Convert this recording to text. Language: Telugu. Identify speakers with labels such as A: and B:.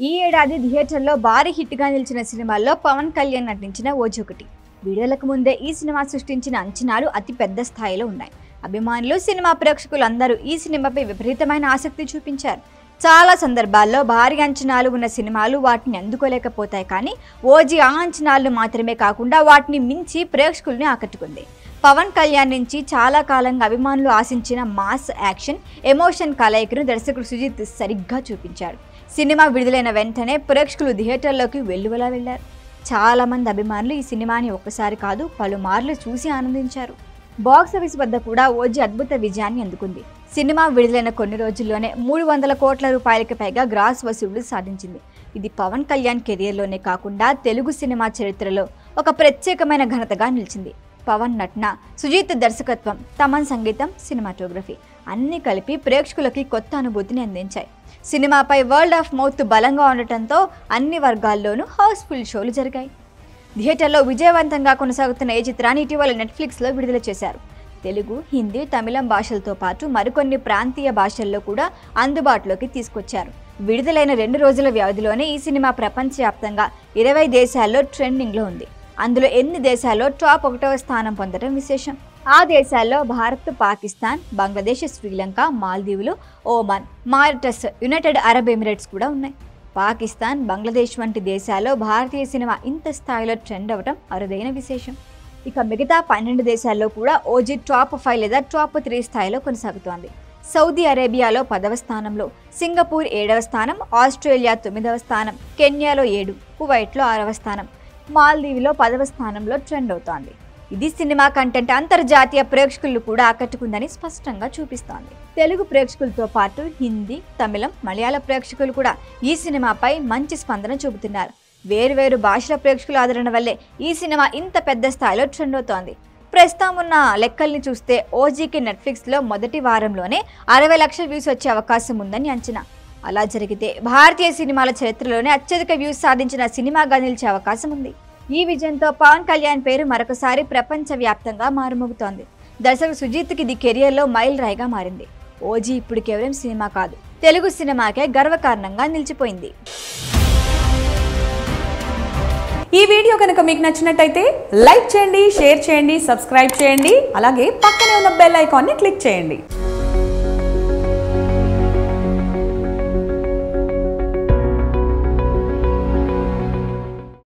A: ఈ ఏడాది థియేటర్లో భారీ హిట్గా నిలిచిన సినిమాల్లో పవన్ కళ్యాణ్ నటించిన ఓజీ ఒకటి. విడుదలకు ముందే ఈ సినిమా సృష్టించిన అంచనాలు అతి పెద్ద స్థాయిలో ఉన్నాయి. అభిమానులు, సినిమా ప్రేక్షకులు అందరూ ఈ సినిమాపై విపరీతమైన ఆసక్తి చూపించారు. చాలా సందర్భాల్లో భారీ అంచనాలు ఉన్న సినిమాలు వాటిని అందుకోలేకపోతాయి. కానీ ఓజీ ఆ అంచనాలను మాత్రమే కాకుండా వాటిని మించి ప్రేక్షకుల్ని ఆకట్టుకుంది. పవన్ కళ్యాణ్ నుంచి చాలా కాలంగా అభిమానులు ఆశించిన మాస్ యాక్షన్, ఎమోషన్ కలయికను దర్శకుడు సుజిత్ సరిగ్గా చూపించాడు. సినిమా విడుదలైన వెంటనే ప్రేక్షకులు థియేటర్లోకి వెల్లువలా వెళ్లారు. చాలా మంది అభిమానులు ఈ సినిమాని ఒక్కసారి కాదు పలుమార్లు చూసి ఆనందించారు. బాక్సాఫీస్ వద్ద కూడా ఓజీ అద్భుత విజయాన్ని అందుకుంది. సినిమా విడుదలైన కొన్ని రోజుల్లోనే 300 కోట్ల రూపాయలకు పైగా గ్రాస్ వసూళ్లు సాధించింది. ఇది పవన్ కళ్యాణ్ కెరియర్లోనే కాకుండా తెలుగు సినిమా చరిత్రలో ఒక ప్రత్యేకమైన ఘనతగా నిలిచింది. పవన్ నటన, సుజిత్ దర్శకత్వం, తమన్ సంగీతం, సినిమాటోగ్రఫీ అన్నీ కలిపి ప్రేక్షకులకి కొత్త అనుభూతిని అందించాయి. సినిమాపై వర్డ్ ఆఫ్ మౌత్ బలంగా ఉండటంతో అన్ని వర్గాల్లోనూ హౌస్ఫుల్ షోలు జరిగాయి. థియేటర్లో విజయవంతంగా కొనసాగుతున్న ఈ చిత్రాన్ని ఇటీవల నెట్ఫ్లిక్స్లో విడుదల చేశారు. తెలుగు, హిందీ, తమిళం భాషలతో పాటు మరికొన్ని ప్రాంతీయ భాషల్లో కూడా అందుబాటులోకి తీసుకొచ్చారు. విడుదలైన 2 రోజుల వ్యవధిలోనే ఈ సినిమా ప్రపంచవ్యాప్తంగా 20 దేశాల్లో ట్రెండింగ్లో ఉంది. అందులో 8 దేశాల్లో టాప్ 1వ స్థానం పొందడం విశేషం. ఆ దేశాల్లో భారత్, పాకిస్తాన్, బంగ్లాదేశ్, శ్రీలంక, మాల్దీవులు, Oman, Mauritius, United Arab Emirates కూడా ఉన్నాయి. పాకిస్తాన్, బంగ్లాదేశ్ వంటి దేశాల్లో భారతీయ సినిమా ఇంత స్థాయిలో ట్రెండ్ అవ్వడం అరుదైన విశేషం. ఇక మిగతా 12 దేశాల్లో కూడా ఓజీ టాప్ 5 లేదా టాప్ 3 స్థాయిలో కొనసాగుతోంది. సౌదీ అరేబియాలో 10వ స్థానంలో, సింగపూర్ 7వ స్థానం, ఆస్ట్రేలియా 9వ స్థానం, కెన్యాలో 7, కువైట్లో 6వ స్థానం, మాల్దీవులో 10వ స్థానంలో ట్రెండ్ అవుతోంది. ఇది సినిమా కంటెంట్ అంతర్జాతీయ ప్రేక్షకులను కూడా ఆకట్టుకుందని స్పష్టంగా చూపిస్తోంది. తెలుగు ప్రేక్షకులతో పాటు హిందీ, తమిళం, మలయాళ ప్రేక్షకులు కూడా ఈ సినిమాపై మంచి స్పందన చూపుతున్నారు. వేరువేరు భాషల ప్రేక్షకుల ఆదరణ వల్లే ఈ సినిమా ఇంత పెద్ద స్థాయిలో ట్రెండ్ అవుతోంది. ప్రస్తుతం ఉన్న లెక్కల్ని చూస్తే ఓజీకి నెట్ఫ్లిక్స్లో మొదటి వారంలోనే 60 లక్షల వ్యూస్ వచ్చే అవకాశం ఉందని అంచనా. అలా జరిగితే భారతీయ సినిమాల చరిత్రలోనే అత్యధిక వ్యూస్ సాధించిన సినిమాగా నిలిచే అవకాశం ఉంది. ఈ విజయంతో పవన్ కళ్యాణ్ పేరు మరొకసారి ప్రపంచవ్యాప్తంగా మారుమోగుతోంది. దర్శకుడు సుజిత్కి ఇది కెరియర్లో మైల్ రాయిగా మారింది. ఓజీ ఇప్పుడు కేవలం సినిమా కాదు, తెలుగు సినిమాకే గర్వకారణంగా నిలిచిపోయింది.
B: ఈ వీడియో కనుక మీకు నచ్చినట్టయితే లైక్ చేయండి, షేర్ చేయండి, సబ్స్క్రైబ్ చేయండి. అలాగే పక్కనే ఉన్న బెల్ ఐకాన్ని క్లిక్ చేయండి.